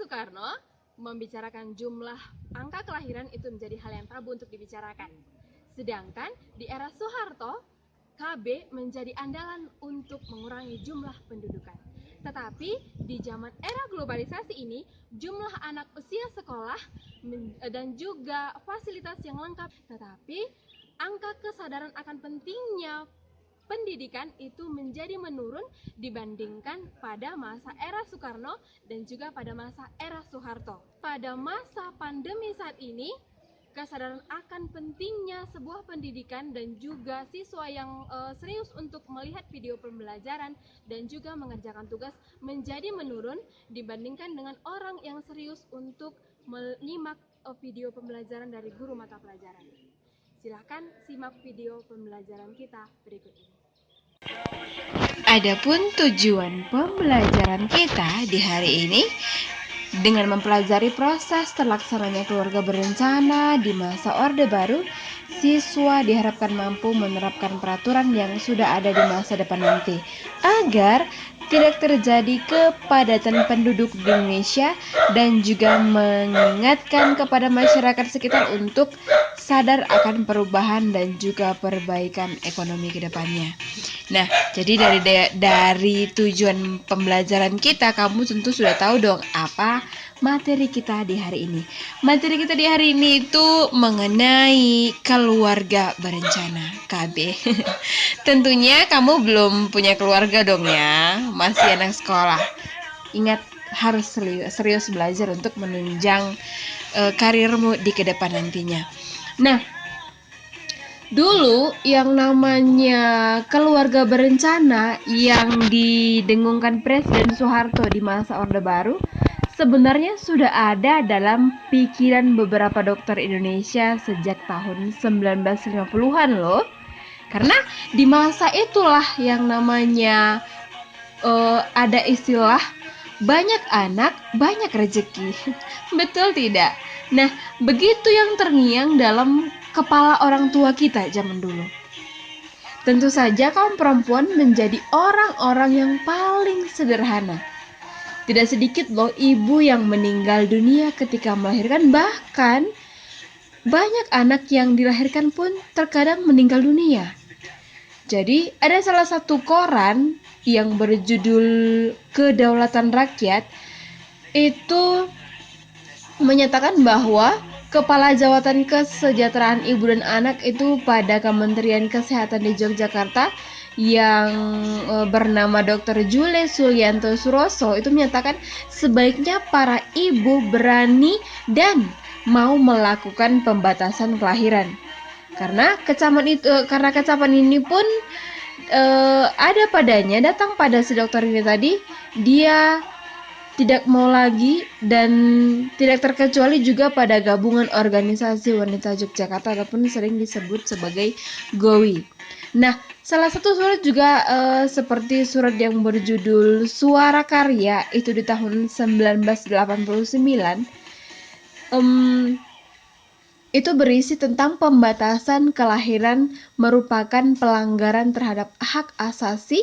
Soekarno, membicarakan jumlah angka kelahiran itu menjadi hal yang tabu untuk dibicarakan. Sedangkan di era Soeharto, KB menjadi andalan untuk mengurangi jumlah pendudukan. Tetapi di zaman era globalisasi ini, jumlah anak usia sekolah dan juga fasilitas yang lengkap, tetapi angka kesadaran akan pentingnya pendidikan itu menjadi menurun dibandingkan pada masa era Soekarno dan juga pada masa era Soeharto. Pada masa pandemi saat ini, kesadaran akan pentingnya sebuah pendidikan dan juga siswa yang serius untuk melihat video pembelajaran dan juga mengerjakan tugas menjadi menurun dibandingkan dengan orang yang serius untuk menyimak video pembelajaran dari guru mata pelajaran. Silahkan simak video pembelajaran kita berikut ini. Adapun tujuan pembelajaran kita di hari ini dengan mempelajari proses terlaksananya keluarga berencana di masa Orde Baru, siswa diharapkan mampu menerapkan peraturan yang sudah ada di masa depan nanti, agar tidak terjadi kepadatan penduduk di Indonesia dan juga mengingatkan kepada masyarakat sekitar untuk sadar akan perubahan dan juga perbaikan ekonomi ke depannya. Nah, jadi dari tujuan pembelajaran kita, kamu tentu sudah tahu dong apa materi kita di hari ini. Materi kita di hari ini itu mengenai keluarga berencana, KB. Tentunya kamu belum punya keluarga dong ya, masih anak sekolah. Ingat, harus serius belajar untuk menunjang karirmu di kedepan nantinya. Nah, dulu yang namanya keluarga berencana yang didengungkan Presiden Soeharto di masa Orde Baru sebenarnya sudah ada dalam pikiran beberapa dokter Indonesia sejak tahun 1950-an loh. Karena di masa itulah yang namanya ada istilah banyak anak, banyak rezeki. Betul tidak? Nah, begitu yang terngiang dalam kepala orang tua kita zaman dulu. Tentu saja kaum perempuan menjadi orang-orang yang paling sederhana. Tidak sedikit loh ibu yang meninggal dunia ketika melahirkan, bahkan banyak anak yang dilahirkan pun terkadang meninggal dunia. Jadi ada salah satu koran yang berjudul Kedaulatan Rakyat itu menyatakan bahwa Kepala Jabatan Kesejahteraan Ibu dan Anak itu pada Kementerian Kesehatan di Yogyakarta yang bernama Dr. Jule Sulianto Suroso itu menyatakan sebaiknya para ibu berani dan mau melakukan pembatasan kelahiran. Karena kecaman ini pun ada padanya, datang pada si dokter ini tadi, dia tidak mau lagi dan tidak terkecuali juga pada gabungan organisasi wanita Yogyakarta ataupun sering disebut sebagai GOWI. Nah, salah satu surat juga seperti surat yang berjudul Suara Karya itu di tahun 1989 itu berisi tentang pembatasan kelahiran merupakan pelanggaran terhadap hak asasi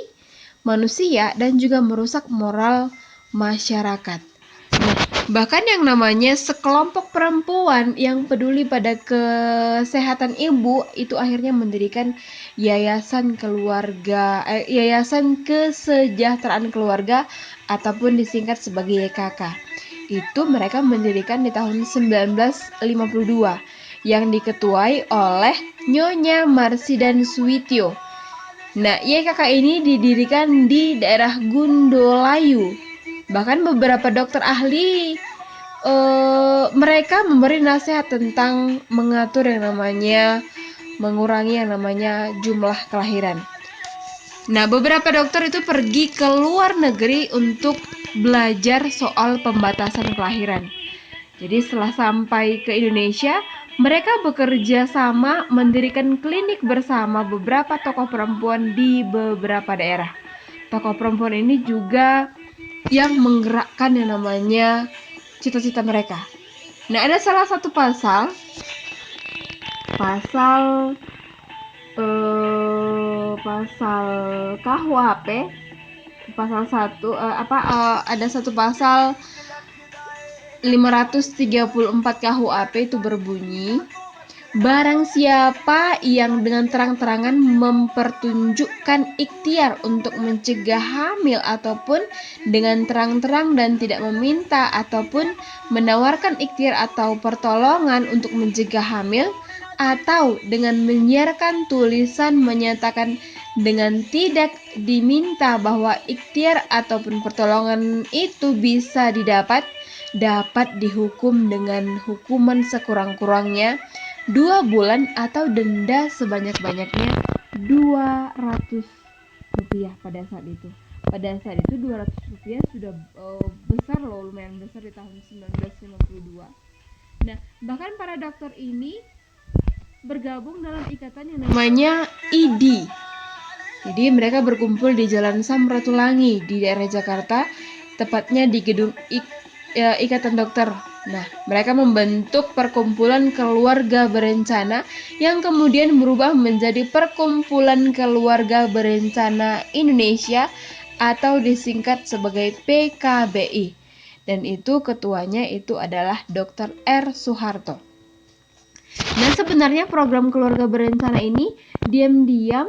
manusia dan juga merusak moral masyarakat. Nah, bahkan yang namanya sekelompok perempuan yang peduli pada kesehatan ibu itu akhirnya mendirikan Yayasan Kesejahteraan Keluarga ataupun disingkat sebagai YKK. Itu mereka mendirikan di tahun 1952 yang diketuai oleh Nyonya Marsidan Suwityo. Nah, YKK ini didirikan di daerah Gundolayu. Bahkan beberapa dokter ahli mereka memberi nasihat tentang mengatur yang namanya mengurangi yang namanya jumlah kelahiran. Nah, beberapa dokter itu pergi ke luar negeri untuk belajar soal pembatasan kelahiran. Jadi setelah sampai ke Indonesia, mereka bekerja sama mendirikan klinik bersama beberapa tokoh perempuan di beberapa daerah. Tokoh perempuan ini juga yang menggerakkan yang namanya cita-cita mereka. Nah, ada salah satu pasal KUHP pasal 1 ada satu pasal 534 KUHP itu berbunyi, barang siapa yang dengan terang-terangan mempertunjukkan ikhtiar untuk mencegah hamil ataupun dengan terang-terang dan tidak meminta ataupun menawarkan ikhtiar atau pertolongan untuk mencegah hamil, atau dengan menyiarkan tulisan menyatakan dengan tidak diminta bahwa ikhtiar ataupun pertolongan itu bisa didapat, dapat dihukum dengan hukuman sekurang-kurangnya 2 bulan atau denda sebanyak-banyaknya Rp200 pada saat itu. Pada saat itu Rp200 sudah besar loh, lumayan besar di tahun 1952. Nah, bahkan para dokter ini bergabung dalam ikatan yang namanya IDI. Jadi mereka berkumpul di Jalan Samratulangi di daerah Jakarta, tepatnya di gedung Ikatan Dokter. Nah, mereka membentuk Perkumpulan Keluarga Berencana yang kemudian berubah menjadi Perkumpulan Keluarga Berencana Indonesia atau disingkat sebagai PKBI. Dan itu ketuanya itu adalah Dr. R. Soeharto. Nah, sebenarnya program keluarga berencana ini diam-diam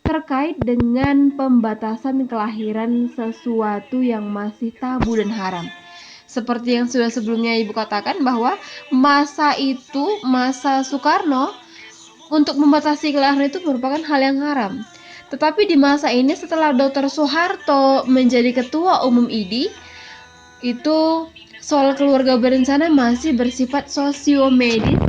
terkait dengan pembatasan kelahiran sesuatu yang masih tabu dan haram. Seperti yang sudah sebelumnya Ibu katakan bahwa masa Soekarno untuk membatasi kelahiran itu merupakan hal yang haram. Tetapi di masa ini setelah Dr. Soeharto menjadi ketua umum IDI, itu soal keluarga berencana masih bersifat sosiomedis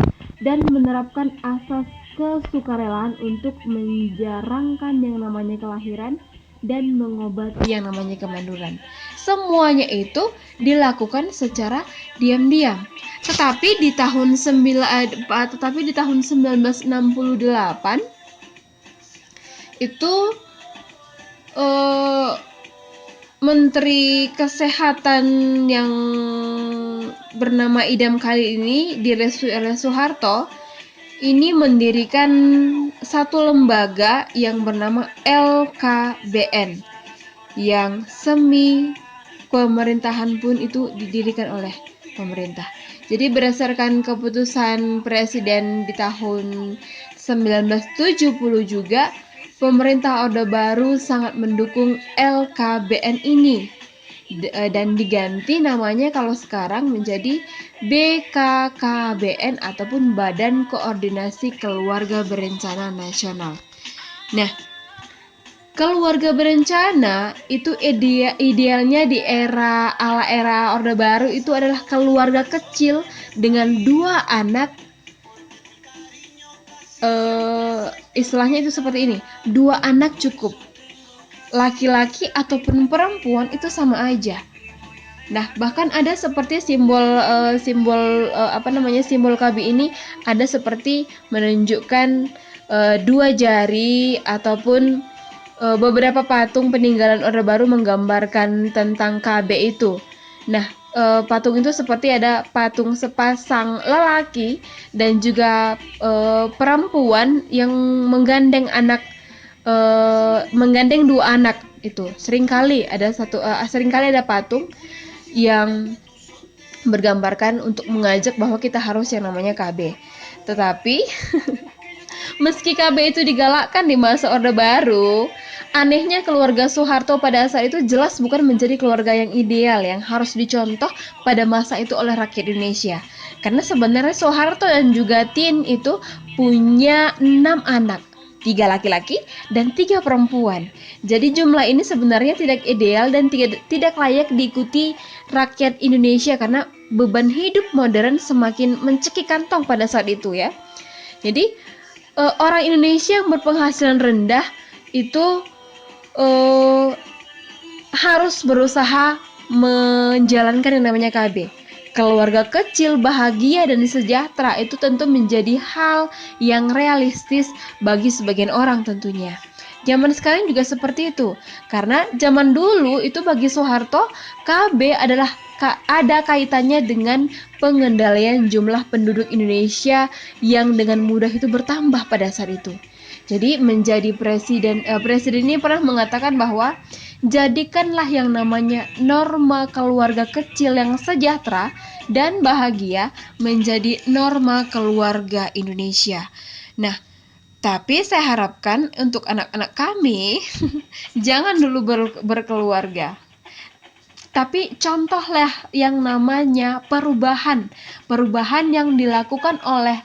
dan menerapkan asas kesukarelaan untuk menjarangkan yang namanya kelahiran dan mengobati yang namanya kemanduran. Semuanya itu dilakukan secara diam-diam. Tetapi di tahun 1968 itu Menteri Kesehatan yang bernama Idam kali ini direstui oleh Soeharto ini mendirikan satu lembaga yang bernama LKBN yang semi pemerintahan pun itu didirikan oleh pemerintah. Jadi berdasarkan keputusan Presiden di tahun 1970 juga, pemerintah Orde Baru sangat mendukung LKBN ini dan diganti namanya kalau sekarang menjadi BKKBN ataupun Badan Koordinasi Keluarga Berencana Nasional. Nah, keluarga berencana itu idealnya di era Orde Baru itu adalah keluarga kecil dengan 2 anak. Istilahnya itu seperti ini, 2 anak cukup, laki-laki ataupun perempuan itu sama aja. Nah, bahkan ada seperti simbol KB ini ada seperti menunjukkan 2 jari ataupun beberapa patung peninggalan Orde Baru menggambarkan tentang KB itu. Nah, patung itu seperti ada patung sepasang lelaki dan juga perempuan yang menggandeng 2 anak itu. Seringkali ada patung yang bergambarkan untuk mengajak bahwa kita harus yang namanya KB. Tetapi meski KB itu digalakkan di masa Orde Baru, anehnya keluarga Soeharto pada saat itu jelas bukan menjadi keluarga yang ideal yang harus dicontoh pada masa itu oleh rakyat Indonesia. Karena sebenarnya Soeharto dan juga Tien itu punya 6 anak, 3 laki-laki dan 3 perempuan. Jadi jumlah ini sebenarnya tidak ideal dan tidak layak diikuti rakyat Indonesia karena beban hidup modern semakin mencekik kantong pada saat itu ya. Jadi orang Indonesia yang berpenghasilan rendah itu harus berusaha menjalankan yang namanya KB. Keluarga kecil, bahagia dan sejahtera itu tentu menjadi hal yang realistis bagi sebagian orang tentunya. Zaman sekarang juga seperti itu. Karena zaman dulu itu bagi Soeharto, KB adalah ada kaitannya dengan pengendalian jumlah penduduk Indonesia yang dengan mudah itu bertambah pada saat itu. Jadi menjadi presiden ini pernah mengatakan bahwa jadikanlah yang namanya norma keluarga kecil yang sejahtera dan bahagia menjadi norma keluarga Indonesia. Nah, tapi saya harapkan untuk anak-anak kami jangan dulu berkeluarga. Tapi contohlah yang namanya perubahan yang dilakukan oleh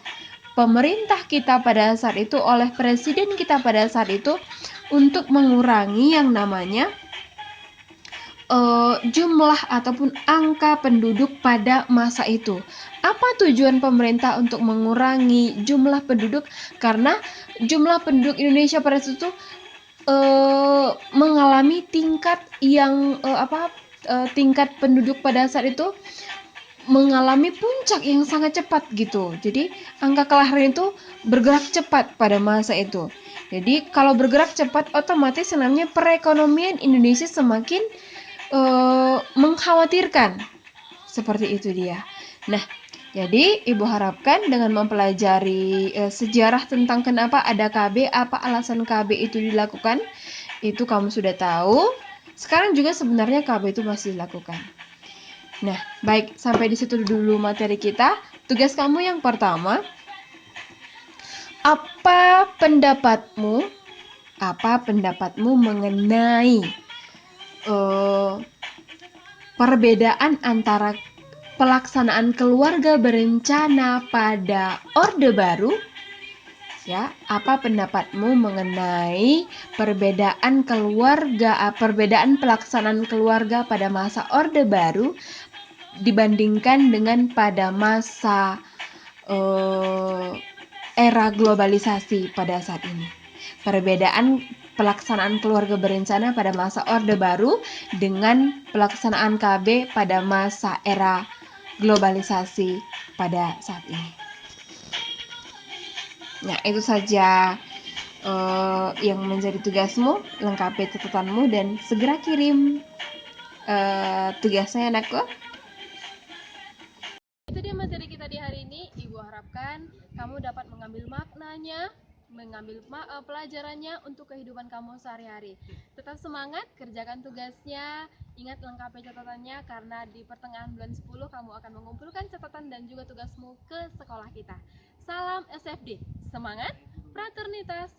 pemerintah kita pada saat itu, oleh presiden kita pada saat itu, untuk mengurangi yang namanya jumlah ataupun angka penduduk pada masa itu. Apa tujuan pemerintah untuk mengurangi jumlah penduduk? Karena jumlah penduduk Indonesia pada saat itu mengalami tingkat yang tingkat penduduk pada saat itu mengalami puncak yang sangat cepat gitu. Jadi angka kelahiran itu bergerak cepat pada masa itu. Jadi kalau bergerak cepat, otomatis namanya perekonomian Indonesia semakin mengkhawatirkan. Seperti itu dia. Nah, jadi Ibu harapkan dengan mempelajari sejarah tentang kenapa ada KB, apa alasan KB itu dilakukan, itu kamu sudah tahu. Sekarang juga sebenarnya KB itu masih dilakukan. Nah, baik, sampai di situ dulu materi kita. Tugas kamu yang pertama, apa pendapatmu mengenai perbedaan antara pelaksanaan keluarga berencana pada Orde Baru? Ya, apa pendapatmu mengenai perbedaan pelaksanaan keluarga pada masa Orde Baru dibandingkan dengan pada masa era globalisasi pada saat ini? Perbedaan pelaksanaan keluarga berencana pada masa Orde Baru dengan pelaksanaan KB pada masa era globalisasi pada saat ini. Nah, itu saja yang menjadi tugasmu. Lengkapi catatanmu dan segera kirim tugasnya, anakku. Itu dia materi kita di hari ini. Ibu harapkan kamu dapat mengambil maknanya, mengambil pelajarannya untuk kehidupan kamu sehari-hari. Tetap semangat, kerjakan tugasnya, ingat lengkapi catatannya karena di pertengahan bulan 10 kamu akan mengumpulkan catatan dan juga tugasmu ke sekolah kita. Salam SFD, semangat, fraternitas,